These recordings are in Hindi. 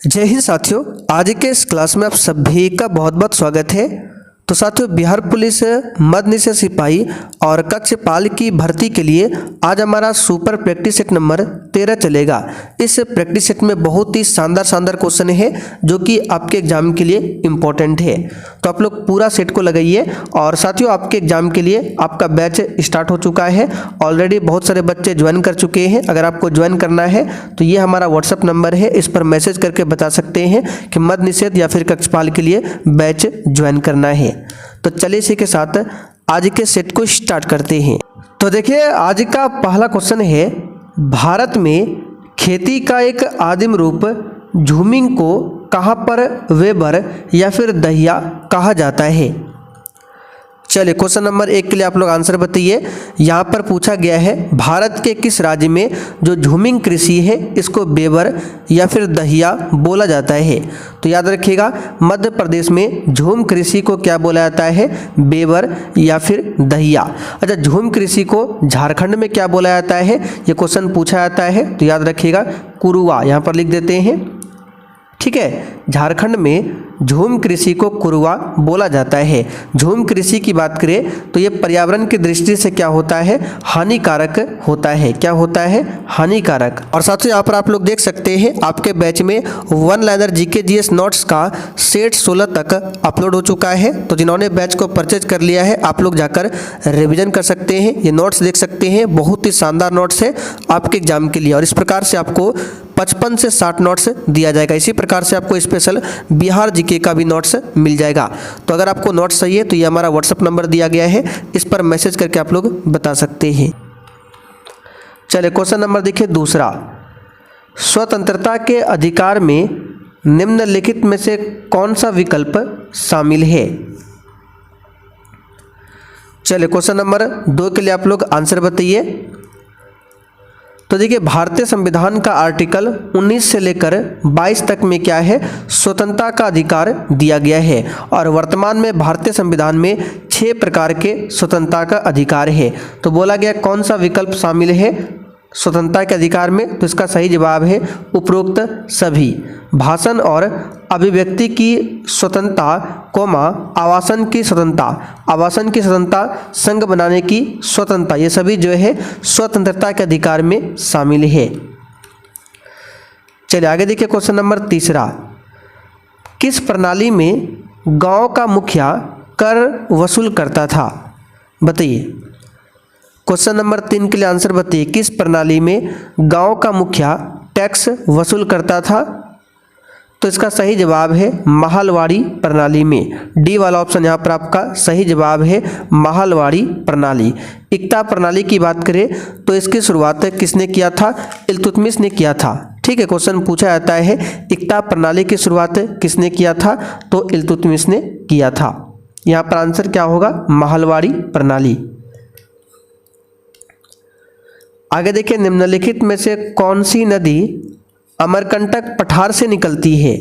जय हिंद साथियों, आज के इस क्लास में आप सभी का बहुत बहुत स्वागत है। तो साथियों, बिहार पुलिस मध्य निषेध सिपाही और कक्षपाल की भर्ती के लिए आज हमारा सुपर प्रैक्टिस सेट नंबर 13 चलेगा। इस प्रैक्टिस सेट में बहुत ही शानदार क्वेश्चन है जो कि आपके एग्जाम के लिए इम्पोर्टेंट है। तो आप लोग पूरा सेट को लगाइए। और साथियों, आपके एग्जाम के लिए आपका बैच स्टार्ट हो चुका है। ऑलरेडी बहुत सारे बच्चे ज्वाइन कर चुके हैं। अगर आपको ज्वाइन करना है तो ये हमारा व्हाट्सअप नंबर है, इस पर मैसेज करके बता सकते हैं कि मध्य निषेध या फिर कक्षपाल के लिए बैच ज्वाइन करना है। तो चलिए इसी के साथ आज के सेट को स्टार्ट करते हैं। तो देखिए, आज का पहला क्वेश्चन है, भारत में खेती का एक आदिम रूप झूमिंग को कहाँ पर वेबर या फिर दहिया कहा जाता है। चलिए क्वेश्चन नंबर 1 के लिए आप लोग आंसर बताइए। यहाँ पर पूछा गया है, भारत के किस राज्य में जो झूमिंग कृषि है इसको बेबर या फिर दहिया बोला जाता है। तो याद रखिएगा, मध्य प्रदेश में झूम कृषि को क्या बोला जाता है, बेबर या फिर दहिया। अच्छा, झूम कृषि को झारखंड में क्या बोला जाता है, ये क्वेश्चन पूछा जाता है। तो याद रखिएगा, कुरुआ यहाँ पर लिख देते हैं। ठीक है, झारखंड में झूम कृषि को कुरुआ बोला जाता है। झूम कृषि की बात करें तो ये पर्यावरण की दृष्टि से क्या होता है, हानिकारक होता है। क्या होता है, हानिकारक। और साथियों, यहाँ पर आप लोग देख सकते हैं आपके बैच में one liner GK GS notes का सेट 16 तक अपलोड हो चुका है। तो जिन्होंने बैच को परचेज कर लिया है आप लोग जाकर रिविजन कर सकते हैं। ये नोट्स देख सकते हैं, बहुत ही शानदार नोट्स है आपके एग्जाम के लिए। और इस प्रकार से आपको 55 से 60 नोट्स दिया जाएगा। इसी प्रकार से आपको स्पेशल बिहार जीके का भी नोट्स मिल जाएगा। तो अगर आपको नोट्स चाहिए तो ये हमारा व्हाट्सअप नंबर दिया गया है, इस पर मैसेज करके आप लोग बता सकते हैं। चलिए क्वेश्चन नंबर देखिए दूसरा, स्वतंत्रता के अधिकार में निम्नलिखित में से कौन सा विकल्प शामिल है। चलिए क्वेश्चन नंबर 2 के लिए आप लोग आंसर बताइए। तो देखिए, भारतीय संविधान का आर्टिकल 19 से लेकर 22 तक में क्या है, स्वतंत्रता का अधिकार दिया गया है। और वर्तमान में भारतीय संविधान में 6 प्रकार के स्वतंत्रता का अधिकार है। तो बोला गया कौन सा विकल्प शामिल है स्वतंत्रता के अधिकार में। तो इसका सही जवाब है उपरोक्त सभी। भाषण और अभिव्यक्ति की स्वतंत्रता, आवासन की स्वतंत्रता, संघ बनाने की स्वतंत्रता, ये सभी जो है स्वतंत्रता के अधिकार में शामिल है। चलिए आगे देखिए क्वेश्चन नंबर तीसरा, किस प्रणाली में गांव का मुखिया कर वसूल करता था, बताइए। क्वेश्चन नंबर 3 के लिए आंसर बताइए, किस प्रणाली में गांव का मुखिया टैक्स वसूल करता था। तो इसका सही जवाब है महलवाड़ी प्रणाली में। डी वाला ऑप्शन यहाँ पर आपका सही जवाब है, महलवाड़ी प्रणाली। इक्ता प्रणाली की बात करें तो इसकी शुरुआत किसने किया था, इल्तुतमिश ने किया था। ठीक है, क्वेश्चन पूछा जाता है इक्ता प्रणाली की शुरुआत किसने किया था, तो इल्तुतमिश ने किया था। यहाँ पर आंसर क्या होगा, महलवाड़ी प्रणाली। आगे देखिए, निम्नलिखित में से कौन सी नदी अमरकंटक पठार से निकलती है,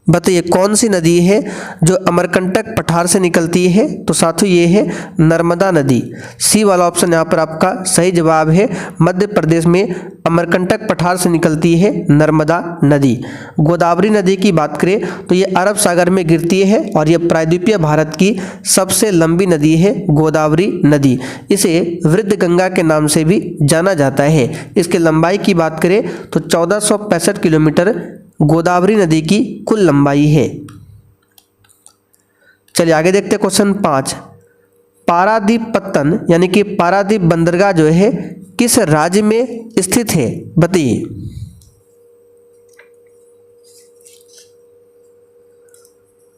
बताइए। कौन सी नदी है जो अमरकंटक पठार से निकलती है। तो साथियों ये है नर्मदा नदी। सी वाला ऑप्शन यहाँ पर आपका सही जवाब है। मध्य प्रदेश में अमरकंटक पठार से निकलती है नर्मदा नदी। गोदावरी नदी की बात करें तो ये अरब सागर में गिरती है और ये प्रायद्वीपीय भारत की सबसे लंबी नदी है गोदावरी नदी। इसे वृद्ध गंगा के नाम से भी जाना जाता है। इसकी लंबाई की बात करें तो 1465 किलोमीटर गोदावरी नदी की कुल लंबाई है। चलिए आगे देखते हैं क्वेश्चन 5, पारादीपत्तन यानी कि पारादीप बंदरगाह जो है किस राज्य में स्थित है, बताइए।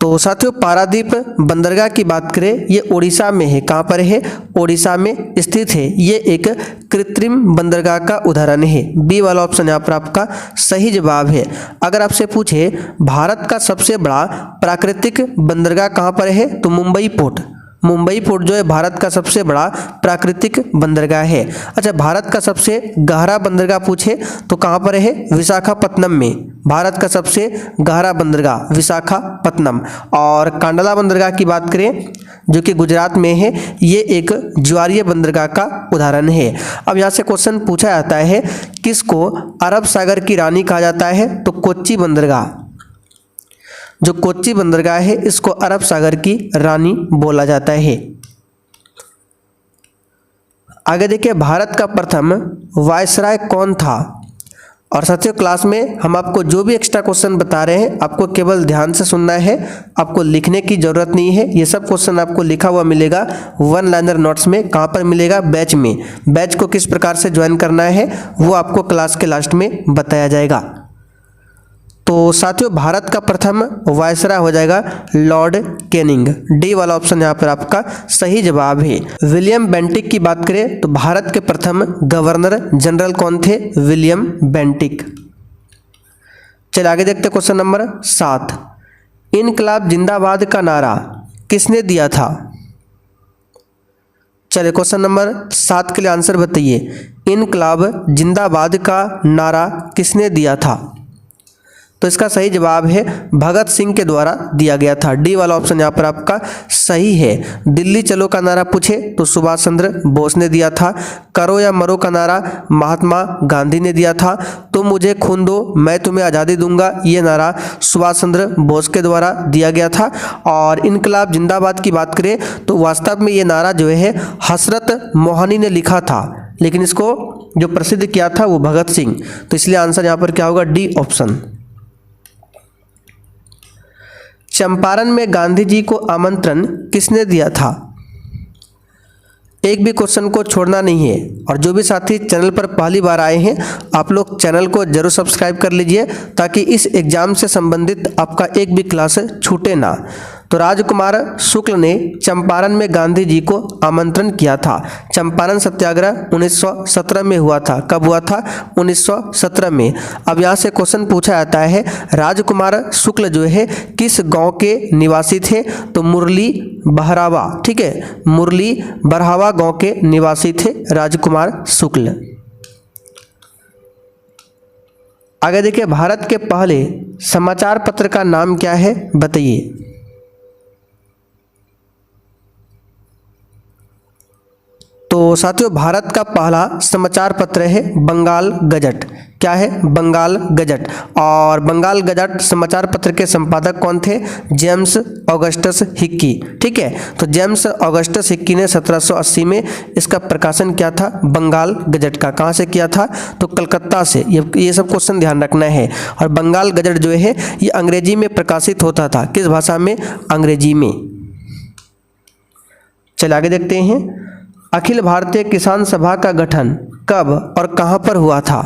तो साथियों, पारादीप बंदरगाह की बात करें ये ओडिशा में है। कहाँ पर है, ओडिशा में स्थित है। ये एक कृत्रिम बंदरगाह का उदाहरण है। बी वाला ऑप्शन यहाँ पर आपका सही जवाब है। अगर आपसे पूछे भारत का सबसे बड़ा प्राकृतिक बंदरगाह कहाँ पर है, तो मुंबई पोर्ट। मुंबई पोर्ट जो है भारत का सबसे बड़ा प्राकृतिक बंदरगाह है। अच्छा, भारत का सबसे गहरा बंदरगाह पूछे तो कहाँ पर है? विशाखापत्तनम में। भारत का सबसे गहरा बंदरगाह विशाखापत्तनम। और कांडला बंदरगाह की बात करें जो कि गुजरात में है, ये एक ज्वारीय बंदरगाह का उदाहरण है। अब यहाँ से क्वेश्चन पूछा जाता है किसको अरब सागर की रानी कहा जाता है? तो कोच्चि बंदरगाह, जो कोच्चि बंदरगाह है इसको अरब सागर की रानी बोला जाता है। आगे देखिए, भारत का प्रथम वायसराय कौन था? और साथियों, क्लास में हम आपको जो भी एक्स्ट्रा क्वेश्चन बता रहे हैं आपको केवल ध्यान से सुनना है, आपको लिखने की ज़रूरत नहीं है। ये सब क्वेश्चन आपको लिखा हुआ मिलेगा वन लाइनर नोट्स में। कहाँ पर मिलेगा? बैच में। बैच को किस प्रकार से ज्वाइन करना है वो आपको क्लास के लास्ट में बताया जाएगा। तो साथियों, भारत का प्रथम वायसराय हो जाएगा लॉर्ड कैनिंग। डी वाला ऑप्शन यहाँ पर आपका सही जवाब है। विलियम बेंटिक की बात करें तो भारत के प्रथम गवर्नर जनरल कौन थे? William Bentinck. चलिए आगे देखते हैं क्वेश्चन नंबर 7। इनकलाब जिंदाबाद का नारा किसने दिया था? चलिए क्वेश्चन नंबर 7 के लिए आंसर बताइए। इनकलाब जिंदाबाद का नारा किसने दिया था? तो इसका सही जवाब है भगत सिंह के द्वारा दिया गया था। डी वाला ऑप्शन यहाँ पर आपका सही है। दिल्ली चलो का नारा पूछे तो सुभाष चंद्र बोस ने दिया था। करो या मरो का नारा महात्मा गांधी ने दिया था। तुम मुझे खून दो मैं तुम्हें आज़ादी दूंगा, ये नारा सुभाष चंद्र बोस के द्वारा दिया गया था। और इनकलाब जिंदाबाद की बात करें तो वास्तव में ये नारा जो है हसरत मोहनी ने लिखा था, लेकिन इसको जो प्रसिद्ध किया था वो भगत सिंह। तो इसलिए आंसर यहाँ पर क्या होगा? D option. चंपारण में गांधी जी को आमंत्रण किसने दिया था? एक भी क्वेश्चन को छोड़ना नहीं है। और जो भी साथी चैनल पर पहली बार आए हैं आप लोग चैनल को जरूर सब्सक्राइब कर लीजिए ताकि इस एग्जाम से संबंधित आपका एक भी क्लास छूटे ना। तो राजकुमार शुक्ल ने चंपारण में गांधी जी को आमंत्रण किया था। चंपारण सत्याग्रह 1917 में हुआ था। कब हुआ था? 1917 में। अब यहाँ से क्वेश्चन पूछा जाता है राजकुमार शुक्ल जो है किस गांव के निवासी थे? तो मुरली बहरावा, ठीक है, मुरली बरहावा गांव के निवासी थे राजकुमार शुक्ल। आगे देखिए, भारत के पहले समाचार पत्र का नाम क्या है? बताइए। तो साथियों, भारत का पहला समाचार पत्र है बंगाल गजट। क्या है? बंगाल गजट। और बंगाल गजट समाचार पत्र के संपादक कौन थे? James Augustus Hickey. ठीक है, तो जेम्स ऑगस्टस हिक्की ने 1780 में इसका प्रकाशन किया था बंगाल गजट का। कहाँ से किया था? तो कलकत्ता से। ये सब क्वेश्चन ध्यान रखना है। और बंगाल गजट जो है ये अंग्रेजी में प्रकाशित होता था। किस भाषा में? अंग्रेजी में। चलिए आगे देखते हैं। अखिल भारतीय किसान सभा का गठन कब और कहां पर हुआ था?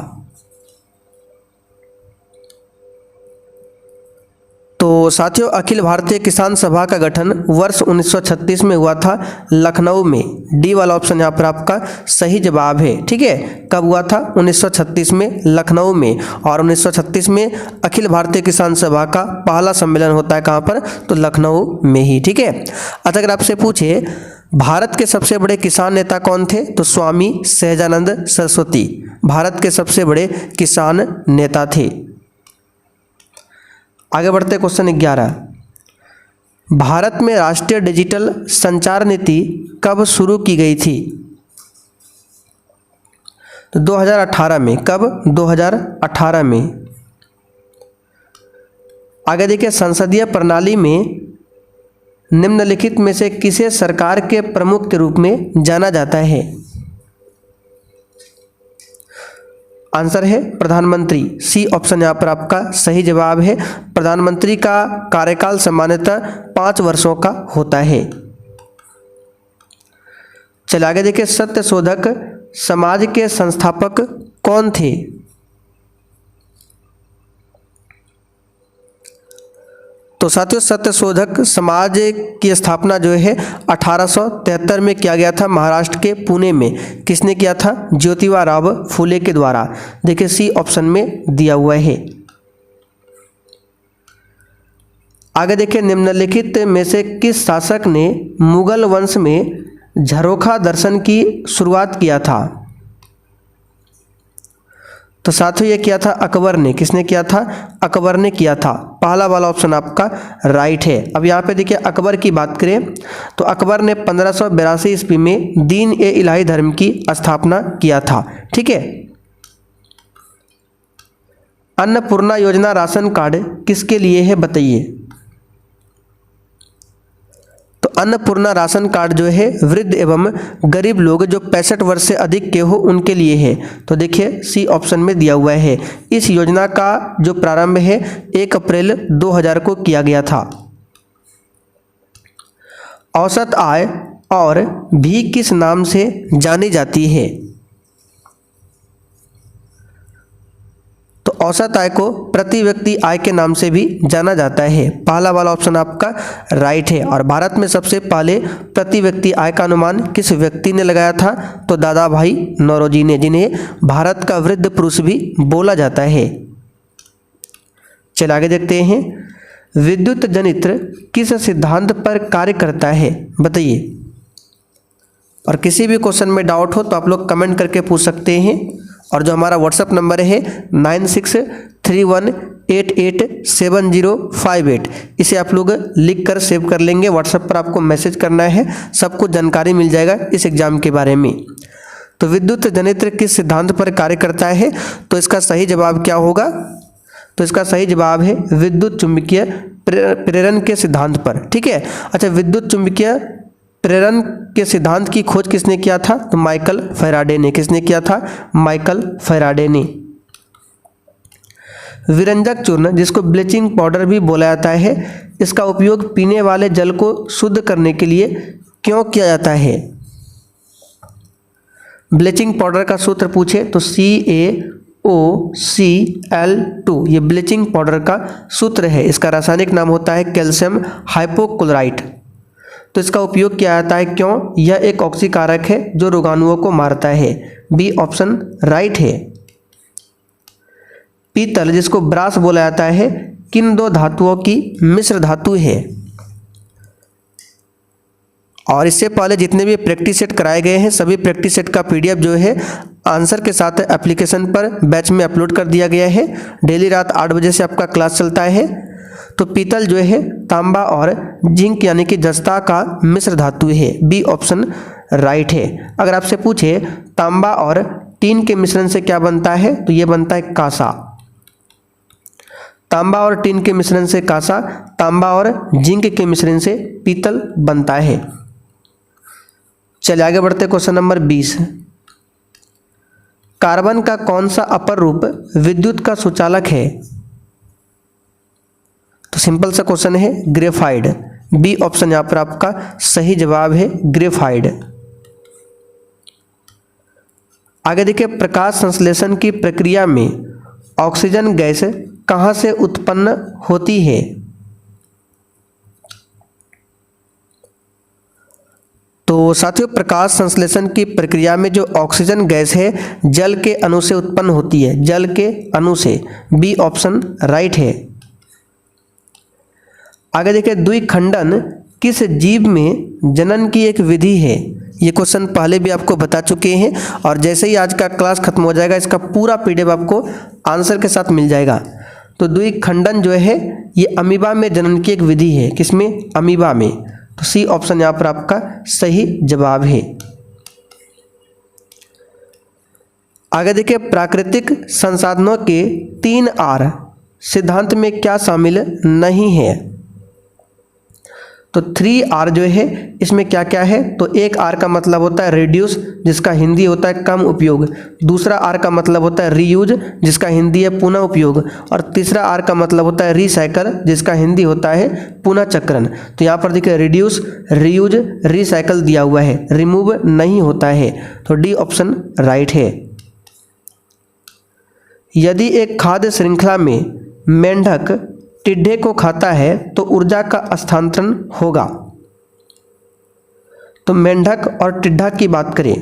तो साथियों, अखिल भारतीय किसान सभा का गठन वर्ष 1936 में हुआ था लखनऊ में। डी वाला ऑप्शन यहाँ पर आपका सही जवाब है। ठीक है, कब हुआ था? 1936 में लखनऊ में। और 1936 में अखिल भारतीय किसान सभा का पहला सम्मेलन होता है। कहाँ पर? तो लखनऊ में ही। ठीक है, अगर आपसे पूछे भारत के सबसे बड़े किसान नेता कौन थे? तो स्वामी सहजानंद सरस्वती भारत के सबसे बड़े किसान नेता थे। आगे बढ़ते क्वेश्चन 11। भारत में राष्ट्रीय डिजिटल संचार नीति कब शुरू की गई थी? तो 2018 में। कब? 2018 में। आगे देखिए, संसदीय प्रणाली में निम्नलिखित में से किसे सरकार के प्रमुख के रूप में जाना जाता है? आंसर है प्रधानमंत्री। सी ऑप्शन यहाँ पर आपका सही जवाब है। प्रधानमंत्री का कार्यकाल सामान्यतः 5 वर्षों का होता है। चलिए आगे देखिए, सत्यशोधक समाज के संस्थापक कौन थे? तो साथियों, सत्यशोधक समाज की स्थापना जो है 1873 में किया गया था महाराष्ट्र के पुणे में। किसने किया था? ज्योतिबा राव फुले के द्वारा। देखिए सी ऑप्शन में दिया हुआ है। आगे देखिए, निम्नलिखित में से किस शासक ने मुगल वंश में झरोखा दर्शन की शुरुआत किया था? तो साथियों ये किया था अकबर ने। किसने किया था? अकबर ने किया था। पहला वाला ऑप्शन आपका राइट है। अब यहाँ पे देखिए अकबर की बात करें तो अकबर ने 1582 ईस्वी में दीन ए इलाही धर्म की स्थापना किया था। ठीक है। अन्नपूर्णा योजना राशन कार्ड किसके लिए है बताइए? तो अन्नपूर्णा राशन कार्ड जो है वृद्ध एवं गरीब लोग जो 65 वर्ष से अधिक के हो उनके लिए है। तो देखिए सी ऑप्शन में दिया हुआ है। इस योजना का जो प्रारंभ है 1 अप्रैल 2000 को किया गया था। औसत आय और भी किस नाम से जानी जाती है? तो औसत आय को प्रति व्यक्ति आय के नाम से भी जाना जाता है। पहला वाला ऑप्शन आपका राइट है। और भारत में सबसे पहले प्रति व्यक्ति आय का अनुमान किस व्यक्ति ने लगाया था? तो दादा भाई नौरोजी ने, जिन्हें भारत का वृद्ध पुरुष भी बोला जाता है। चलिए आगे देखते हैं। विद्युत जनित्र किस सिद्धांत पर कार्य करता है बताइए? और किसी भी क्वेश्चन में डाउट हो तो आप लोग कमेंट करके पूछ सकते हैं। और जो हमारा व्हाट्सएप नंबर है 9631887058, इसे आप लोग लिख कर सेव कर लेंगे। व्हाट्सएप पर आपको मैसेज करना है, सब कुछ जानकारी मिल जाएगा इस एग्जाम के बारे में। तो विद्युत जनित्र किस सिद्धांत पर कार्य करता है? तो इसका सही जवाब क्या होगा? तो इसका सही जवाब है विद्युत चुंबकीय प्रेरण के सिद्धांत पर। ठीक है। अच्छा, विद्युत चुंबकीय प्रेरण के सिद्धांत की खोज किसने किया था? तो माइकल फैराडे ने। किसने किया था? माइकल फैराडे ने। विरंजक चूर्ण जिसको ब्लीचिंग पाउडर भी बोला जाता है, इसका उपयोग पीने वाले जल को शुद्ध करने के लिए क्यों किया जाता है? ब्लीचिंग पाउडर का सूत्र पूछे तो CaOCl2 ये ब्लीचिंग पाउडर का सूत्र है। इसका रासायनिक नाम होता है कैल्शियम हाइपोक्लोराइट। तो इसका उपयोग किया जाता है क्यों? यह एक ऑक्सीकारक है जो रोगाणुओं को मारता है। बी ऑप्शन राइट है। पीतल जिसको ब्रास बोला जाता है किन दो धातुओं की मिश्र धातु है? और इससे पहले जितने भी प्रैक्टिस सेट कराए गए हैं सभी प्रैक्टिस सेट का PDF जो है आंसर के साथ एप्लीकेशन पर बैच में अपलोड कर दिया गया है। डेली रात 8 बजे से आपका क्लास चलता है। तो पीतल जो है तांबा और जिंक यानी कि जस्ता का मिश्र धातु है। बी ऑप्शन राइट है। अगर आपसे पूछे तांबा और टीन के मिश्रण से क्या बनता है तो ये बनता है कांसा। तांबा और टीन के मिश्रण से कांसा, तांबा और जिंक के मिश्रण से पीतल बनता है। चलिए आगे बढ़ते क्वेश्चन नंबर 20। कार्बन का कौन सा अपर रूप विद्युत का सुचालक है? तो सिंपल सा क्वेश्चन है ग्रेफाइड। बी ऑप्शन यहां पर आपका सही जवाब है ग्रेफाइड। आगे देखिए, प्रकाश संश्लेषण की प्रक्रिया में ऑक्सीजन गैस कहां से उत्पन्न होती है? तो साथियों, प्रकाश संश्लेषण की प्रक्रिया में जो ऑक्सीजन गैस है जल के अणु से उत्पन्न होती है। जल के अणु से। बी ऑप्शन राइट है। आगे देखिए, द्विखंडन किस जीव में जनन की एक विधि है? ये क्वेश्चन पहले भी आपको बता चुके हैं और जैसे ही आज का क्लास खत्म हो जाएगा इसका पूरा PDF आपको आंसर के साथ मिल जाएगा। तो द्विखंडन जो है ये अमीबा में जनन की एक विधि है। किसमें? अमीबा में। तो सी ऑप्शन यहाँ पर आपका सही जवाब है। आगे देखिए, प्राकृतिक संसाधनों के 3 R सिद्धांत में क्या शामिल नहीं है? तो 3R जो है इसमें क्या क्या है? तो एक R का मतलब होता है रिड्यूस, जिसका हिंदी होता है कम उपयोग। दूसरा R का मतलब होता है रीयूज, जिसका हिंदी है पुनः उपयोग। और तीसरा R का मतलब होता है रिसाइकल, जिसका हिंदी होता है पुनः चक्रण। तो यहाँ पर देखिए रिड्यूस, रीयूज, रिसाइकल दिया हुआ है, रिमूव नहीं होता है। तो डी ऑप्शन राइट है। यदि एक खाद्य श्रृंखला में मेंढक टिड्डे को खाता है तो ऊर्जा का स्थानांतरण होगा। तो मेंढक और टिड्डा की बात करें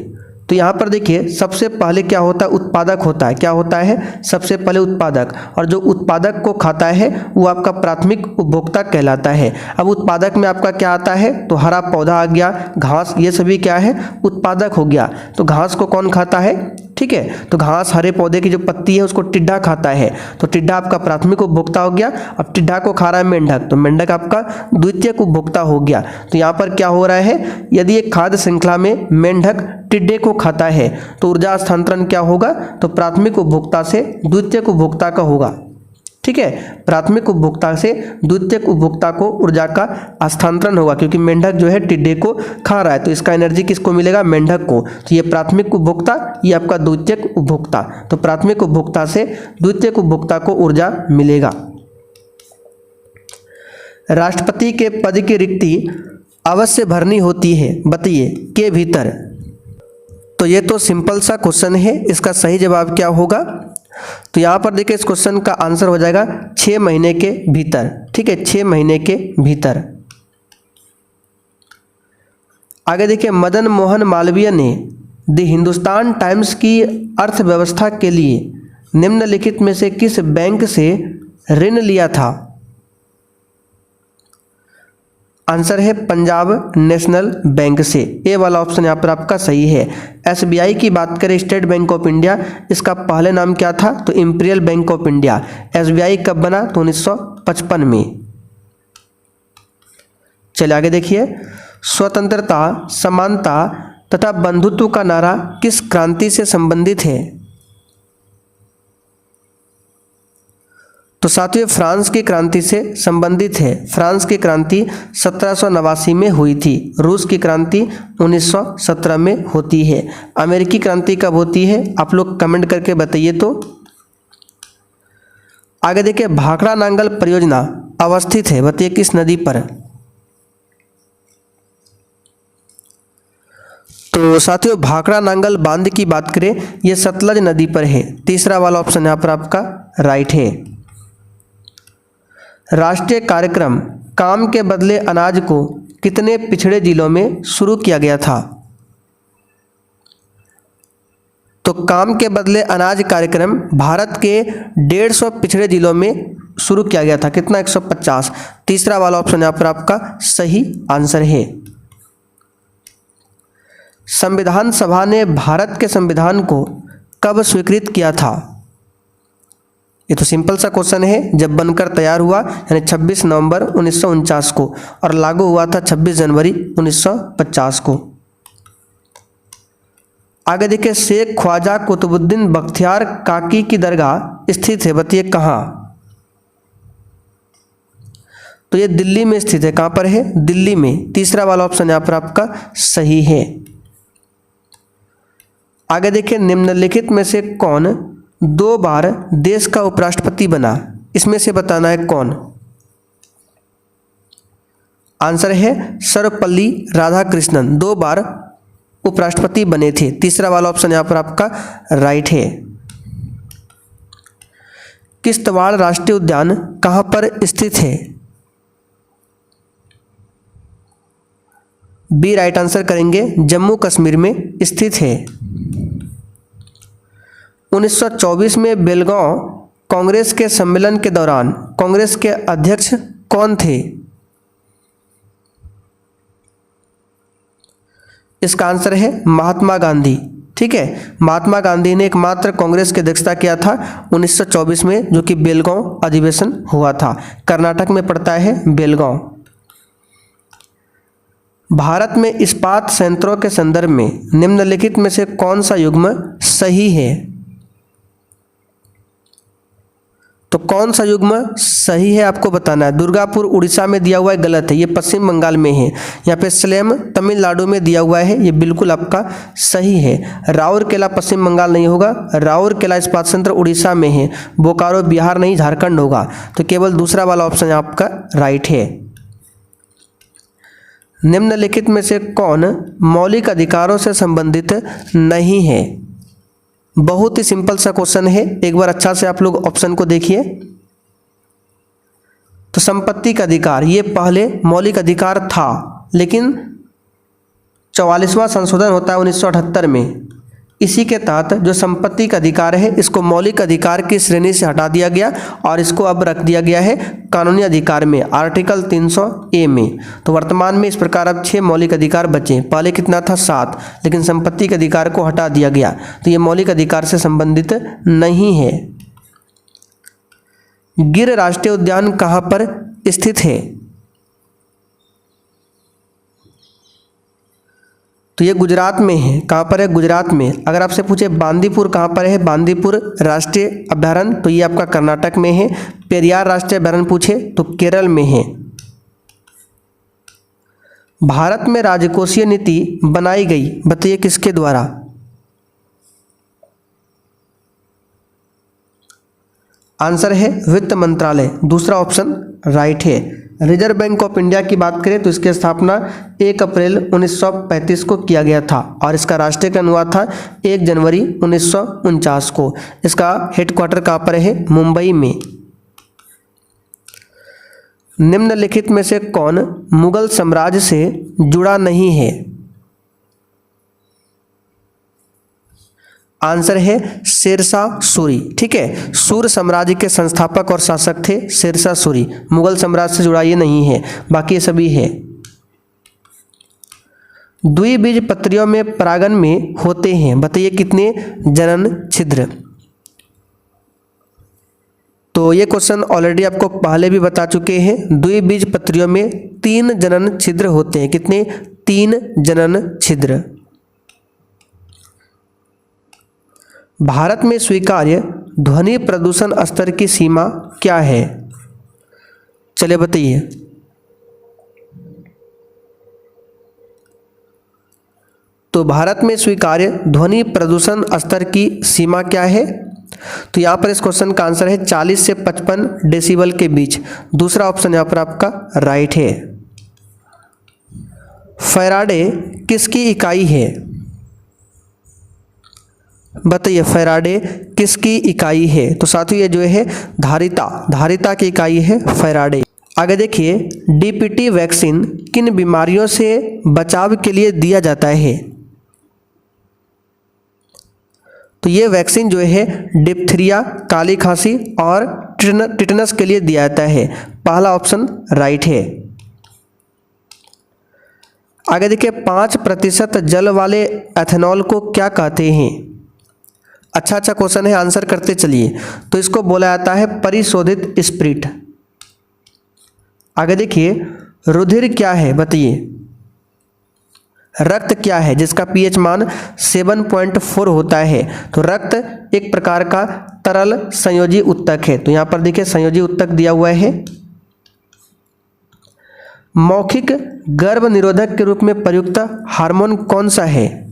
तो यहाँ पर देखिए सबसे पहले क्या होता है, उत्पादक होता है। क्या होता है? सबसे पहले उत्पादक, और जो उत्पादक को खाता है वो आपका प्राथमिक उपभोक्ता कहलाता है। अब उत्पादक में आपका क्या आता है? तो हरा पौधा आ गया, घास, ये सभी क्या है? उत्पादक हो गया। तो घास को कौन खाता है? ठीक है, तो घास, हरे पौधे की जो पत्ती है उसको टिड्डा खाता है, तो टिड्डा आपका प्राथमिक उपभोक्ता हो गया। अब टिड्डा को खा रहा है मेंढक, तो मेंढक आपका द्वितीयक उपभोक्ता हो गया। तो यहाँ पर क्या हो रहा है? यदि एक खाद्य श्रृंखला में मेंढक टिड्डे को खाता है तो ऊर्जा हस्तांतरण क्या होगा? तो प्राथमिक उपभोक्ता से द्वितीयक उपभोक्ता का होगा। ठीक है, प्राथमिक उपभोक्ता से द्वितीयक उपभोक्ता को ऊर्जा का हस्तांतरण होगा, क्योंकि मेंढक जो है टिड्डे को खा रहा है, तो इसका एनर्जी किसको मिलेगा? मेंढक को। तो ये प्राथमिक उपभोक्ता, ये आपका द्वितीयक उपभोक्ता। तो प्राथमिक उपभोक्ता से द्वितीयक उपभोक्ता को ऊर्जा मिलेगा। राष्ट्रपति के पद की रिक्ति अवश्य भरनी होती है, बताइए के भीतर। तो ये तो सिंपल सा क्वेश्चन है, इसका सही जवाब क्या होगा? तो यहाँ पर देखिए इस क्वेश्चन का आंसर हो जाएगा 6 महीने के भीतर। ठीक है, 6 महीने के भीतर। आगे देखिए, मदन मोहन मालवीय ने द हिंदुस्तान टाइम्स की अर्थव्यवस्था के लिए निम्नलिखित में से किस बैंक से ऋण लिया था? आंसर है पंजाब नेशनल बैंक से। ए वाला ऑप्शन यहाँ पर आपका सही है। एसबीआई की बात करें, स्टेट बैंक ऑफ इंडिया, इसका पहले नाम क्या था? तो imperial bank of India. SBI कब बना? तो 1955 में। चलिए आगे देखिए, स्वतंत्रता, समानता तथा बंधुत्व का नारा किस क्रांति से संबंधित है? तो साथियों फ्रांस की क्रांति से संबंधित है। फ्रांस की क्रांति 1789 में हुई थी। रूस की क्रांति 1917 में होती है। अमेरिकी क्रांति कब होती है? आप लोग कमेंट करके बताइए। तो आगे देखिए, भाखड़ा नांगल परियोजना अवस्थित है, बताइए किस नदी पर? तो साथियों भाखड़ा नांगल बांध की बात करें, यह सतलज नदी पर है। तीसरा वाला ऑप्शन यहाँ पर आपका राइट है। राष्ट्रीय कार्यक्रम काम के बदले अनाज को कितने पिछड़े जिलों में शुरू किया गया था? तो काम के बदले अनाज कार्यक्रम भारत के 150 पिछड़े जिलों में शुरू किया गया था। कितना? 150। तीसरा वाला ऑप्शन यहाँ पर आपका सही आंसर है। संविधान सभा ने भारत के संविधान को कब स्वीकृत किया था? ये तो सिंपल सा क्वेश्चन है। जब बनकर तैयार हुआ, यानी 26 नवंबर 1949 को, और लागू हुआ था 26 जनवरी 1950 को। आगे देखिए, शेख ख्वाजा कुतुबुद्दीन बख्तियार काकी की दरगाह स्थित है, बताइए कहाँ? तो ये दिल्ली में स्थित है। कहाँ पर है? दिल्ली में। तीसरा वाला ऑप्शन यहाँ पर आपका सही है। आगे देखिए, निम्नलिखित में से कौन 2 बार देश का उपराष्ट्रपति बना? इसमें से बताना है कौन। आंसर है सर्वपल्ली राधाकृष्णन, 2 बार उपराष्ट्रपति बने थे। तीसरा वाला ऑप्शन यहाँ पर आपका राइट है। किश्तवाड़ राष्ट्रीय उद्यान कहाँ पर स्थित है? बी राइट आंसर करेंगे, जम्मू कश्मीर में स्थित है। 1924 में बेलगांव कांग्रेस के सम्मेलन के दौरान कांग्रेस के अध्यक्ष कौन थे? इसका आंसर है महात्मा गांधी। ठीक है, महात्मा गांधी ने एकमात्र कांग्रेस की अध्यक्षता किया था 1924 में, जो कि बेलगांव अधिवेशन हुआ था। कर्नाटक में पड़ता है बेलगांव। भारत में इस्पात संयंत्रों के संदर्भ में निम्नलिखित में से कौन सा युग्म सही है? तो कौन सा युग्म सही है आपको बताना है। दुर्गापुर उड़ीसा में दिया हुआ है, गलत है, ये पश्चिम बंगाल में है। यहाँ पे सलेम तमिलनाडु में दिया हुआ है, ये बिल्कुल आपका सही है। राउरकेला पश्चिम बंगाल नहीं होगा, राउरकेला इस्पात संयंत्र उड़ीसा में है। बोकारो बिहार नहीं, झारखंड होगा। तो केवल दूसरा वाला ऑप्शन आपका राइट है। निम्नलिखित में से कौन मौलिक अधिकारों से संबंधित नहीं है? बहुत ही सिंपल सा क्वेश्चन है, एक बार अच्छा से आप लोग ऑप्शन को देखिए। तो संपत्ति का अधिकार, ये पहले मौलिक अधिकार था, लेकिन 44वां संशोधन होता है 1978 में, इसी के तहत जो संपत्ति का अधिकार है इसको मौलिक अधिकार की श्रेणी से हटा दिया गया और इसको अब रख दिया गया है कानूनी अधिकार में, आर्टिकल 300A में। तो वर्तमान में इस प्रकार अब 6 मौलिक अधिकार बचे। पहले कितना था? 7, लेकिन संपत्ति के अधिकार को हटा दिया गया, तो ये मौलिक अधिकार से संबंधित नहीं है। गिर राष्ट्रीय उद्यान कहाँ पर स्थित है? तो ये गुजरात में है। कहाँ पर है? गुजरात में। अगर आपसे पूछे बांदीपुर कहाँ पर है? बांदीपुर राष्ट्रीय अभयारण्य, तो ये आपका कर्नाटक में है। पेरियार राष्ट्रीय अभयारण्य पूछे तो केरल में है। भारत में राजकोषीय नीति बनाई गई, बताइए किसके द्वारा? आंसर है वित्त मंत्रालय, दूसरा ऑप्शन राइट है। रिजर्व बैंक ऑफ इंडिया की बात करें तो इसकी स्थापना 1 अप्रैल 1935 को किया गया था और इसका राष्ट्रीयकरण हुआ था 1 जनवरी 1949 को। इसका हेडक्वार्टर कहाँ पर है? मुंबई में। निम्नलिखित में से कौन मुगल साम्राज्य से जुड़ा नहीं है? आंसर है शेरशाह सूरी। ठीक है, सूर साम्राज्य के संस्थापक और शासक थे शेरशाह सूरी। मुगल साम्राज्य से जुड़ा ये नहीं है, बाकी ये सभी है। द्विबीजपत्रियों में परागन में होते हैं, बताइए कितने जनन छिद्र? तो ये क्वेश्चन ऑलरेडी आपको पहले भी बता चुके हैं। द्विबीजपत्रियों में 3 जनन छिद्र होते हैं। कितने? 3 जनन छिद्र। भारत में स्वीकार्य ध्वनि प्रदूषण स्तर की सीमा क्या है? चलिए बताइए। तो भारत में स्वीकार्य ध्वनि प्रदूषण स्तर की सीमा क्या है? तो यहाँ पर इस क्वेश्चन का आंसर है 40 से 55 डेसिबल के बीच। दूसरा ऑप्शन यहाँ पर आपका राइट है। फैराडे किसकी इकाई है? बताइए फैराडे किसकी इकाई है? तो साथियों ये जो है धारिता की इकाई है फैराडे। आगे देखिए, डीपीटी वैक्सीन किन बीमारियों से बचाव के लिए दिया जाता है? तो ये वैक्सीन जो है डिप्थीरिया, काली खांसी और टिटनस के लिए दिया जाता है। पहला ऑप्शन राइट है। आगे देखिए, 5% जल वाले एथेनॉल को क्या कहते हैं? अच्छा क्वेश्चन है, आंसर करते चलिए। तो इसको बोला जाता है परिशोधित स्प्रिट। आगे देखिए, रुधिर क्या है? बताइए। रक्त क्या है जिसका पीएच मान 7.4 होता है? तो रक्त एक प्रकार का तरल संयोजी उत्तक है। तो यहाँ पर देखिए संयोजी उत्तक दिया हुआ है। मौखिक गर्भ निरोधक के रूप में प्रयुक्त हार्मोन कौन सा है?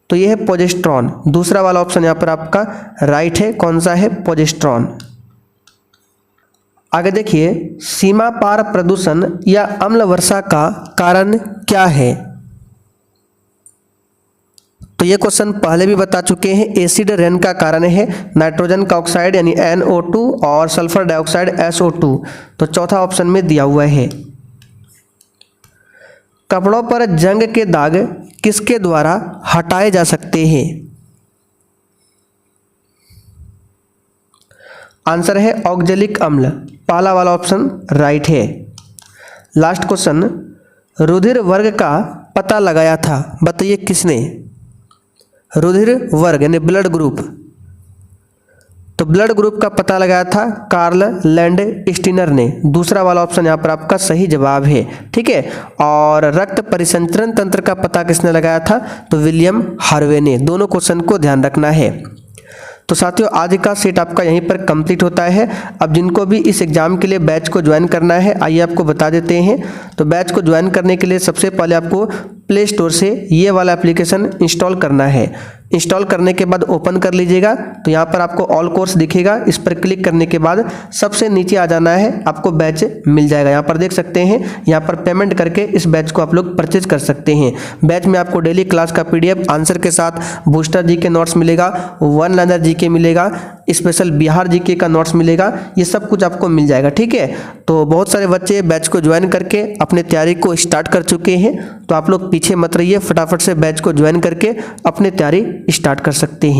तो यह है प्रोजेस्टेरॉन। दूसरा वाला ऑप्शन यहाँ पर आपका राइट है। कौन सा है? प्रोजेस्टेरॉन। आगे देखिए, सीमा पार प्रदूषण या अम्ल वर्षा का कारण क्या है? तो ये क्वेश्चन पहले भी बता चुके हैं। एसिड रेन का कारण है नाइट्रोजन का ऑक्साइड यानी NO2 और सल्फर डाइऑक्साइड SO2। तो चौथा ऑप्शन में दिया हुआ है। कपड़ों पर जंग के दाग किसके द्वारा हटाए जा सकते हैं? आंसर है ऑक्जेलिक अम्ल। पहला वाला ऑप्शन राइट है। लास्ट क्वेश्चन, रुधिर वर्ग का पता लगाया था, बताइए किसने? रुधिर वर्ग यानी ब्लड ग्रुप। तो ब्लड ग्रुप का पता लगाया था कार्ल लैंडस्टीनर ने। दूसरा वाला ऑप्शन यहाँ पर आपका सही जवाब है। ठीक है, और रक्त परिसंचरण तंत्र का पता किसने लगाया था? तो विलियम हार्वे ने। दोनों क्वेश्चन को ध्यान रखना है। तो साथियों, आज का सेट आपका यहीं पर कंप्लीट होता है। अब जिनको भी इस एग्ज़ाम के लिए बैच को ज्वाइन करना है, आइए आपको बता देते हैं। तो बैच को ज्वाइन करने के लिए सबसे पहले आपको प्ले स्टोर से ये वाला एप्लीकेशन इंस्टॉल करना है। इंस्टॉल करने के बाद ओपन कर लीजिएगा। तो यहाँ पर आपको ऑल कोर्स दिखेगा। इस पर क्लिक करने के बाद सबसे नीचे आ जाना है, आपको बैच मिल जाएगा। यहाँ पर देख सकते हैं, यहाँ पर पेमेंट करके इस बैच को आप लोग परचेज कर सकते हैं। बैच में आपको डेली क्लास का PDF आंसर के साथ बूस्टर जी के नोट्स मिलेगा, वन लाइनर जी के मिलेगा, स्पेशल बिहार जीके का नोट्स मिलेगा, ये सब कुछ आपको मिल जाएगा। ठीक है, तो बहुत सारे बच्चे बैच को ज्वाइन करके अपने तैयारी को स्टार्ट कर चुके हैं, तो आप लोग पीछे मत रहिए, फटाफट से बैच को ज्वाइन करके अपने तैयारी स्टार्ट कर सकते हैं।